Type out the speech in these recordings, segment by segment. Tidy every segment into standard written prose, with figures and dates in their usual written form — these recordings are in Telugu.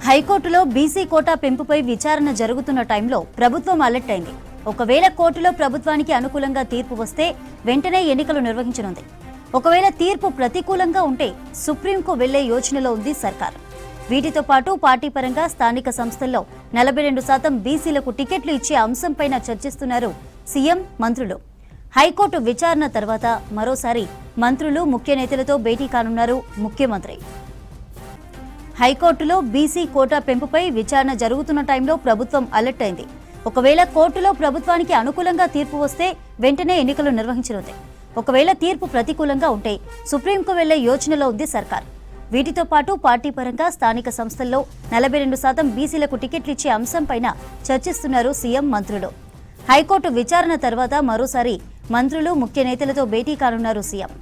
హైకోర్టులో బీసీ కోటా పెంపుపై విచారణ జరుగుతున్న టైంలో ప్రభుత్వం అలర్ట్ అయింది. ఒకవేళ కోర్టులో ప్రభుత్వానికి అనుకూలంగా తీర్పు వస్తే వెంటనే ఎన్నికలు నిర్వహించనుంది. ఒకవేళ తీర్పు ప్రతికూలంగా ఉంటే సుప్రీంకు వెళ్లే యోచనలో ఉంది సర్కార్. వీటితో పాటు పార్టీ పరంగా స్థానిక సంస్థల్లో 42% బీసీలకు టికెట్లు ఇచ్చే అంశంపైన చర్చిస్తున్నారు సీఎం, మంత్రులు. హైకోర్టు విచారణ తర్వాత మరోసారి మంత్రులు, ముఖ్య నేతలతో భేటీ కానున్నారు ముఖ్యమంత్రి. హైకోర్టులో బీసీ కోటా పెంపుపై విచారణ జరుగుతున్న టైంలో ప్రభుత్వం అలర్ట్ అయింది. ఒకవేళ కోర్టులో ప్రభుత్వానికి అనుకూలంగా తీర్పు వస్తే వెంటనే ఎన్నికలు నిర్వహించనుంది. ఒకవేళ తీర్పు ప్రతికూలంగా ఉంటే సుప్రీంకు వెళ్లే యోచనలో ఉంది సర్కార్. వీటితో పాటు పార్టీ పరంగా స్థానిక సంస్థల్లో 42% బీసీలకు టికెట్లు ఇచ్చే అంశంపైన చర్చిస్తున్నారు సీఎం, మంత్రులు. హైకోర్టు విచారణ తర్వాత మరోసారి మంత్రులు, ముఖ్య నేతలతో భేటీ కానున్నారు సీఎం.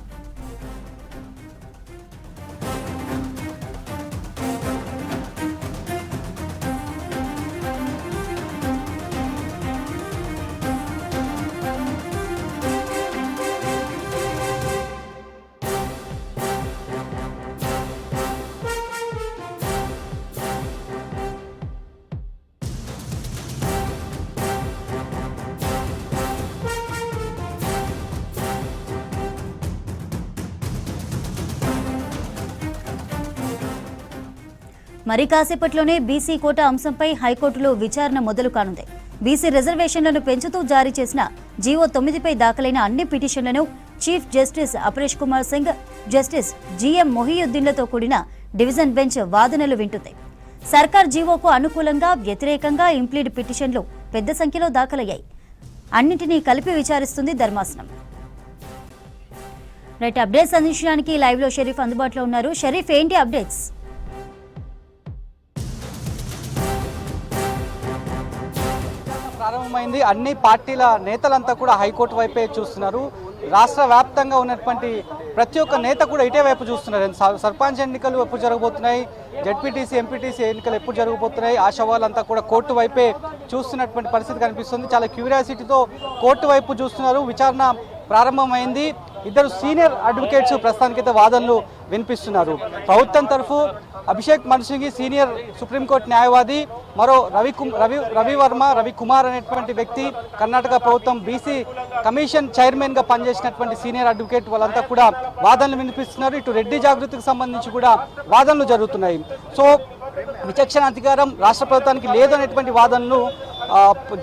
మరి కాసేపట్లోనే బీసీ కోటా అంశంపై హైకోర్టులో విచారణ మొదలు కానుంది. బీసీ రిజర్వేషన్లను పెంచుతూ జారీ చేసిన జీవో 9పై దాఖలైన అన్ని పిటిషన్లను chief justice Aparesh Kumar Singh, justice GM మొహియుద్దీన్లతో కూడిన డివిజన్ బెంచ్ వాదనలు వింటుంది. సర్కార్ జీవోకు అనుకూలంగా, వ్యతిరేకంగా ఇంప్లీడ్ పిటిషన్లు పెద్ద సంఖ్యలో దాఖలయ్యాయి. అన్నింటినీ కలిపి విచారిస్తుంది ధర్మాసనం. రైట్, అప్డేట్స్ అందించడానికి లైవ్ లో షరీఫ్ అందుబాటులో ఉన్నారు. షరీఫ్, ఏంటి అప్డేట్స్? ప్రారంభమైంది. అన్ని పార్టీల నేతలంతా కూడా హైకోర్టు వైపే చూస్తున్నారు. రాష్ట్ర వ్యాప్తంగా ఉన్నటువంటి ప్రతి ఒక్క నేత కూడా ఇటే వైపు చూస్తున్నారు. సర్పంచ్ ఎన్నికలు ఎప్పుడు జరగబోతున్నాయి, జెడ్పీటీసీ, ఎంపీటీసీ ఎన్నికలు ఎప్పుడు జరగబోతున్నాయి, ఆశా వాళ్ళంతా కూడా కోర్టు వైపే చూస్తున్నటువంటి పరిస్థితి కనిపిస్తుంది. చాలా క్యూరియాసిటీతో కోర్టు వైపు చూస్తున్నారు. విచారణ ప్రారంభమైంది. ఇద్దరు సీనియర్ అడ్వకేట్స్ ప్రస్తుతానికైతే వాదనలు వినిపిస్తున్నారు. ప్రభుత్వం తరఫు అభిషేక్ మను సింఘవి, సీనియర్ సుప్రీంకోర్టు న్యాయవాది, మరో రవికుమార్ అనేటువంటి వ్యక్తి కర్ణాటక ప్రభుత్వం బీసీ కమిషన్ చైర్మన్గా పనిచేసినటువంటి సీనియర్ అడ్వకేట్, వాళ్ళంతా కూడా వాదనలు వినిపిస్తున్నారు. ఇటు రెడ్డి జాగృతికి సంబంధించి కూడా వాదనలు జరుగుతున్నాయి. సో విచక్షణ అధికారం రాష్ట్ర ప్రభుత్వానికి లేదు అనేటువంటి వాదనలు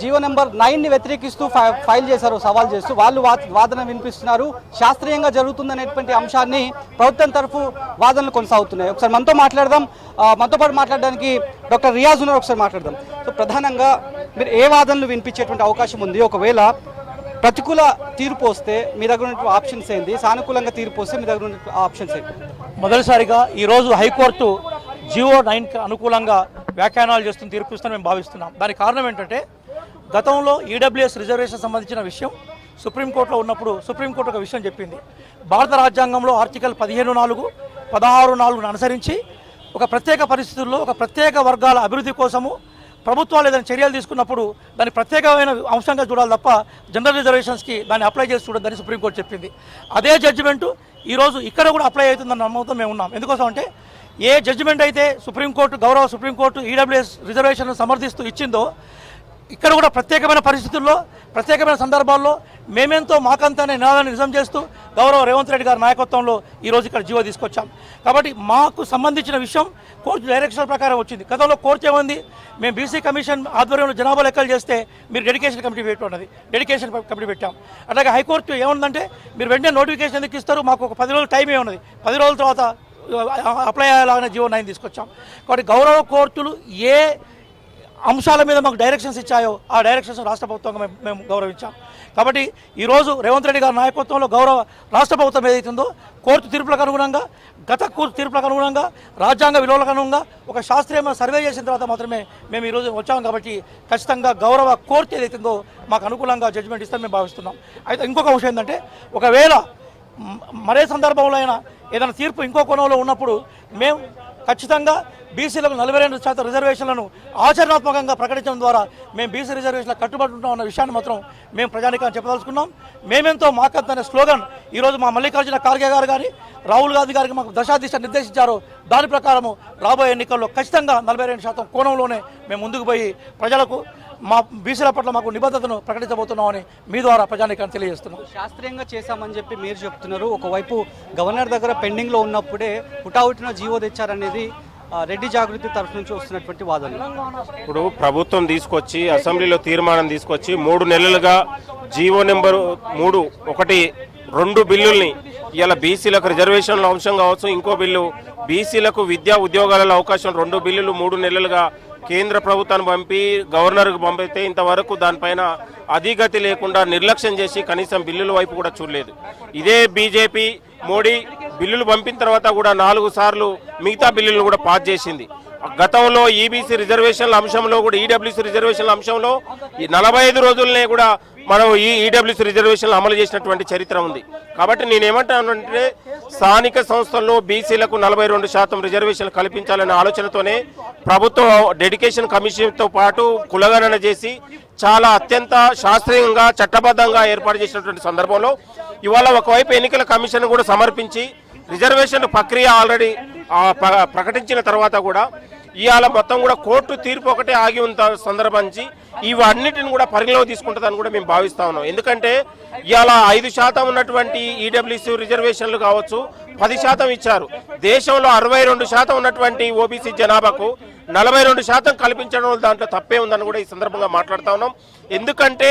జీవో నెంబర్ 9ని వ్యతిరేకిస్తూ ఫైల్ చేశారు, సవాల్ చేస్తూ వాళ్ళు వాదన వినిపిస్తున్నారు. శాస్త్రీయంగా జరుగుతుందనేటువంటి అంశాన్ని ప్రభుత్వం తరఫు వాదనలు కొనసాగుతున్నాయి. ఒకసారి మనతో పాటు మాట్లాడడానికి డాక్టర్ రియాజ్ ఉన్నారు. ఒకసారి మాట్లాడదాం. సో ప్రధానంగా మీరు ఏ వాదనలు వినిపించేటువంటి అవకాశం ఉంది? ఒకవేళ ప్రతికూల తీర్పు వస్తే మీ దగ్గర ఉన్న ఆప్షన్స్ ఏంటి, సానుకూలంగా తీర్పు వస్తే మీ దగ్గర ఉన్న ఆప్షన్స్ ఏంటి? మొదటిసారిగా ఈరోజు హైకోర్టు జీవో 9కి అనుకూలంగా వ్యాఖ్యానాలు చేస్తున్న తీర్పుస్తుందని మేము భావిస్తున్నాం. దానికి కారణం ఏంటంటే, గతంలో ఈడబ్ల్యూఎస్ రిజర్వేషన్ సంబంధించిన విషయం సుప్రీంకోర్టులో ఉన్నప్పుడు సుప్రీంకోర్టు ఒక విషయం చెప్పింది. భారత రాజ్యాంగంలో ఆర్టికల్ 15(4), 16(4)ను అనుసరించి ఒక ప్రత్యేక పరిస్థితుల్లో ఒక ప్రత్యేక వర్గాల అభివృద్ధి కోసము ప్రభుత్వాలు ఏదైనా చర్యలు తీసుకున్నప్పుడు దాన్ని ప్రత్యేకమైన అంశంగా చూడాలి తప్ప జనరల్ రిజర్వేషన్స్కి దాన్ని అప్లై చేసి చూడొద్దని సుప్రీంకోర్టు చెప్పింది. అదే జడ్జిమెంటు ఈరోజు ఇక్కడ కూడా అప్లై అవుతుందన్న నమ్మకంతో మేము ఉన్నాం. ఎందుకోసం అంటే, ఏ జడ్జిమెంట్ అయితే గౌరవ సుప్రీంకోర్టు ఈడబ్ల్యూఎస్ రిజర్వేషన్ సమర్థిస్తూ ఇచ్చిందో, ఇక్కడ కూడా ప్రత్యేకమైన పరిస్థితుల్లో, ప్రత్యేకమైన సందర్భాల్లో మేమెంతో మాకంతానే నినాదాన్ని నిజం చేస్తూ గౌరవ రేవంత్ రెడ్డి గారి నాయకత్వంలో ఈరోజు ఇక్కడ జీవో తీసుకొచ్చాం. కాబట్టి మాకు సంబంధించిన విషయం కోర్టు డైరెక్షన్ ప్రకారం వచ్చింది. గతంలో కోర్టు ఏముంది, మేము బీసీ కమిషన్ ఆధ్వర్యంలో జనాభా లెక్కలు చేస్తే మీరు డెడికేషన్ కమిటీ పెట్టున్నది, డెడికేషన్ కమిటీ పెట్టాం. అట్లాగే హైకోర్టు ఏముందంటే, మీరు వెంటనే నోటిఫికేషన్ ఎందుకు ఇస్తారు, మాకు ఒక 10 రోజుల టైం ఏమున్నది, 10 రోజుల తర్వాత అప్లై అయ్యేలాగానే జీవో 9 తీసుకొచ్చాం. కాబట్టి గౌరవ కోర్టులు ఏ అంశాల మీద మాకు డైరెక్షన్స్ ఇచ్చాయో ఆ డైరెక్షన్స్ రాష్ట్ర ప్రభుత్వంగా మేము గౌరవించాం. కాబట్టి ఈరోజు రేవంత్ రెడ్డి గారి నాయకత్వంలో గౌరవ రాష్ట్ర ప్రభుత్వం ఏదైతుందో కోర్టు తీర్పులకు అనుగుణంగా, గత కోర్టు తీర్పులకు అనుగుణంగా, రాజ్యాంగ విలువలకు అనుగుణంగా ఒక శాస్త్రీయమైన సర్వే చేసిన తర్వాత మాత్రమే మేము ఈరోజు వచ్చాము. కాబట్టి ఖచ్చితంగా గౌరవ కోర్టు ఏదైతుందో మాకు అనుకూలంగా జడ్జిమెంట్ ఇస్తారని మేము భావిస్తున్నాం. అయితే ఇంకొక విషయం ఏంటంటే, ఒకవేళ మరే సందర్భంలో అయినా ఏదైనా తీర్పు ఇంకో కోణంలో ఉన్నప్పుడు మేము ఖచ్చితంగా బీసీలకు 42% రిజర్వేషన్లను ఆచరణాత్మకంగా ప్రకటించడం ద్వారా మేము బీసీ రిజర్వేషన్లకు కట్టుబడి ఉంటాం అన్న విషయాన్ని మాత్రం మేము ప్రజానికాన్ని చెప్పదలుచుకున్నాం. మేమెంతో మాకంత అనే స్లోగన్ ఈరోజు మా మల్లికార్జున ఖార్గే గారు కానీ రాహుల్ గాంధీ గారికి మాకు దశాదిశ నిర్దేశించారు. దాని ప్రకారము రాబోయే ఎన్నికల్లో ఖచ్చితంగా 42% కోణంలోనే మేము ముందుకు పోయి ప్రజలకు మా బీసీల పట్ల మాకు నిబద్ధతను ప్రకటించబోతున్నామని మీ ద్వారా ప్రజానికాన్ని తెలియజేస్తున్నాం. శాస్త్రీయంగా చేశామని చెప్పి మీరు చెప్తున్నారు. ఒకవైపు గవర్నర్ దగ్గర పెండింగ్లో ఉన్నప్పుడే హుటాహుటిన జీవో తెచ్చారనేది రెడ్డి జాగృతి తరఫు నుంచి వస్తున్నటువంటి వాదన. ఇప్పుడు ప్రభుత్వం తీసుకొచ్చి అసెంబ్లీలో తీర్మానం తీసుకొచ్చి 3 నెలలుగా జీవో నెంబరు 3(1)(2) బిల్లుల్ని ఇలా బీసీలకు రిజర్వేషన్ల అంశం కావచ్చు, ఇంకో బిల్లు బీసీలకు విద్యా ఉద్యోగాలలో అవకాశం 2 బిల్లులు 3 నెలలుగా కేంద్ర ప్రభుత్వాన్ని పంపి గవర్నర్కు పంపితే ఇంతవరకు దానిపైన అధిగతి లేకుండా నిర్లక్ష్యం చేసి కనీసం బిల్లుల వైపు కూడా చూడలేదు. ఇదే బీజేపీ మోడీ బిల్లులు పంపిన తర్వాత కూడా 4 సార్లు మిగతా బిల్లులను కూడా పాస్ చేసింది. గతంలో ఈబీసీ రిజర్వేషన్ల అంశంలో కూడా ఈడబ్ల్యూసీ రిజర్వేషన్ల అంశంలో ఈ 45 రోజులనే కూడా మనం ఈ ఈడబ్ల్యూసీ రిజర్వేషన్లు అమలు చేసినటువంటి చరిత్ర ఉంది. కాబట్టి నేనేమంటానంటే స్థానిక సంస్థల్లో బీసీలకు 42% రిజర్వేషన్లు కల్పించాలనే ఆలోచనతోనే ప్రభుత్వం డెడికేషన్ కమిషన్తో పాటు కులగణన చేసి చాలా అత్యంత శాస్త్రీయంగా చట్టబద్ధంగా ఏర్పాటు చేసినటువంటి సందర్భంలో ఇవాళ ఒకవైపు ఎన్నికల కమిషన్ కూడా సమర్పించి రిజర్వేషన్ ప్రక్రియ ఆల్రెడీ ప్రకటించిన తర్వాత కూడా ఇవాళ మొత్తం కూడా కోర్టు తీర్పు ఒకటే ఆగి ఉన్న సందర్భించి ఇవన్నిటిని కూడా పరిగణలో తీసుకుంటుందని కూడా మేము భావిస్తా ఉన్నాం. ఎందుకంటే ఇవాళ 5% ఉన్నటువంటి ఈడబ్ల్యూసీ రిజర్వేషన్లు కావచ్చు 10% ఇచ్చారు. దేశంలో 62% ఉన్నటువంటి ఓబీసీ జనాభాకు 42% కల్పించడం దాంట్లో తప్పే ఉందని కూడా ఈ సందర్భంగా మాట్లాడుతా ఉన్నాం. ఎందుకంటే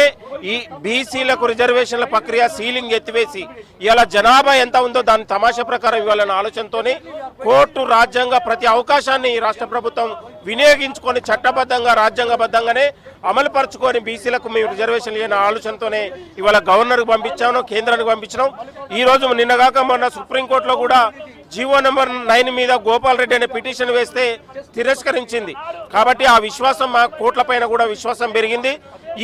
ఈ బీసీలకు రిజర్వేషన్ల ప్రక్రియ సీలింగ్ ఎత్తివేసి ఇవాళ జనాభా ఎంత ఉందో దాని తమాషా ప్రకారం ఇవ్వాలన్న ఆలోచనతోనే కోర్టు రాజ్యాంగ ప్రతి అవకాశాన్ని రాష్ట్ర ప్రభుత్వం వినియోగించుకొని చట్టబద్ధంగా రాజ్యాంగబద్ధంగానే అమలుపరుచుకొని బీసీలకు మేము రిజర్వేషన్లు ఇవ్వని ఆలోచనతోనే ఇవాళ గవర్నర్కి పంపించాము, కేంద్రానికి పంపించినాం. ఈ రోజు నిన్నగాక మొన్న సుప్రీంకోర్టులో కూడా జీవో నెంబర్ 9 మీద గోపాల్ రెడ్డి అనే పిటిషన్ వేస్తే తిరస్కరించింది. కాబట్టి ఆ విశ్వాసం మా కోర్టులపైన కూడా విశ్వాసం పెరిగింది.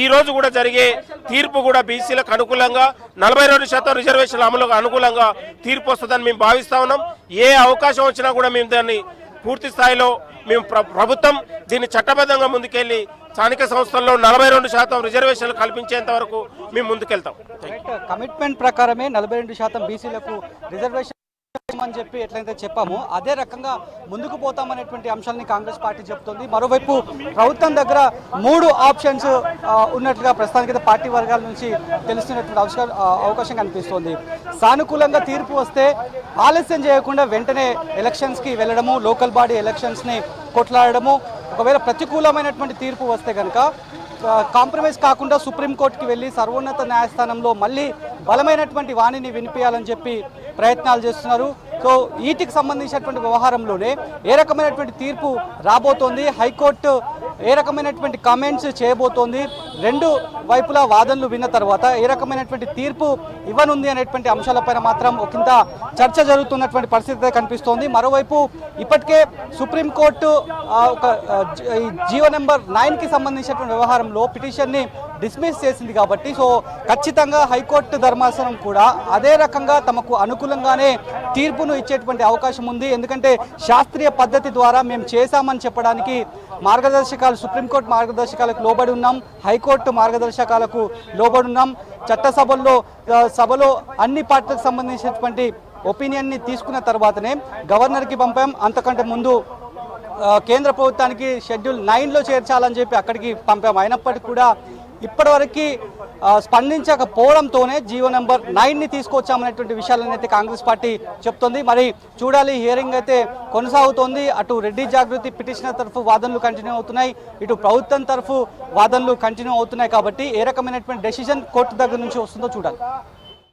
ఈ రోజు కూడా జరిగే తీర్పు కూడా బీసీలకు అనుకూలంగా 42% రిజర్వేషన్ల అమలుకు అనుకూలంగా తీర్పు వస్తుందని మేము భావిస్తా ఉన్నాం. ఏ అవకాశం వచ్చినా కూడా మేము దాన్ని పూర్తి స్థాయిలో మేము ప్రభుత్వం దీన్ని చట్టబద్ధంగా ముందుకెళ్లి స్థానిక సంస్థల్లో 42% రిజర్వేషన్లు కల్పించేంత వరకు మేము ముందుకెళ్తాం. కమిట్మెంట్ ప్రకారమే 42% బీసీలకు రిజర్వేషన్ అని చెప్పి ఎట్లయితే చెప్పామో అదే రకంగా ముందుకు పోతామనేటువంటి అంశాలని కాంగ్రెస్ పార్టీ చెప్తోంది. మరోవైపు ప్రభుత్వం దగ్గర 3 ఆప్షన్స్ ఉన్నట్లుగా ప్రస్తుతానికి పార్టీ వర్గాల నుంచి తెలుస్తున్నటువంటి అవకాశం కనిపిస్తోంది. సానుకూలంగా తీర్పు వస్తే ఆలస్యం చేయకుండా వెంటనే ఎలక్షన్స్కి వెళ్ళడము, లోకల్ బాడీ ఎలక్షన్స్ని కొట్లాడడము. ఒకవేళ ప్రతికూలమైనటువంటి తీర్పు వస్తే కనుక కాంప్రమైజ్ కాకుండా సుప్రీంకోర్టుకి వెళ్ళి సర్వోన్నత న్యాయస్థానంలో మళ్ళీ బలమైనటువంటి వాణిని వినిపించాలని చెప్పి ప్రయత్నాలు చేస్తున్నారు. సో వీటికి సంబంధించినటువంటి వ్యవహారంలోనే ఏ రకమైనటువంటి తీర్పు రాబోతోంది, హైకోర్టు ఏ రకమైనటువంటి కామెంట్స్ చేయబోతోంది, 2 వైపులా వాదనలు విన్న తర్వాత ఏ రకమైనటువంటి తీర్పు ఇవ్వనుంది అనేటువంటి అంశాలపైన మాత్రం ఒకంత చర్చ జరుగుతున్నటువంటి పరిస్థితి కనిపిస్తోంది. మరోవైపు ఇప్పటికే సుప్రీంకోర్టు ఒక జీవో నెంబర్ 9కి సంబంధించినటువంటి వ్యవహారంలో పిటిషన్ని డిస్మిస్ చేసింది కాబట్టి సో ఖచ్చితంగా హైకోర్టు ధర్మాసనం కూడా అదే రకంగా తమకు అనుకూలంగానే తీర్పును ఇచ్చేటువంటి అవకాశం ఉంది. ఎందుకంటే శాస్త్రీయ పద్ధతి ద్వారా మేము చేశామని చెప్పడానికి మార్గదర్శకాలు, సుప్రీంకోర్టు మార్గదర్శకాలకు లోబడి ఉన్నాం, హైకోర్టు మార్గదర్శకాలకు లోబడి ఉన్నాం. సభలో అన్ని పార్టీలకు సంబంధించినటువంటి ఒపీనియన్ని తీసుకున్న తర్వాతనే గవర్నర్కి పంపాం. అంతకంటే ముందు కేంద్ర ప్రభుత్వానికి షెడ్యూల్ 9లో చేర్చాలని చెప్పి అక్కడికి పంపాం. అయినప్పటికీ కూడా ఇప్పటివరకు స్పందించకపోవడంతోనే జీవో నెంబర్ 9ని తీసుకొచ్చామనేటువంటి విషయాలను అయితే కాంగ్రెస్ పార్టీ చెప్తోంది. మరి చూడాలి, హియరింగ్ అయితే కొనసాగుతోంది. అటు రెడ్డి జాగృతి పిటిషనర్ తరఫు వాదనలు కంటిన్యూ అవుతున్నాయి, ఇటు ప్రభుత్వం తరఫు వాదనలు కంటిన్యూ అవుతున్నాయి. కాబట్టి ఏ రకమైనటువంటి డెసిషన్ కోర్టు దగ్గర నుంచి వస్తుందో చూడాలి.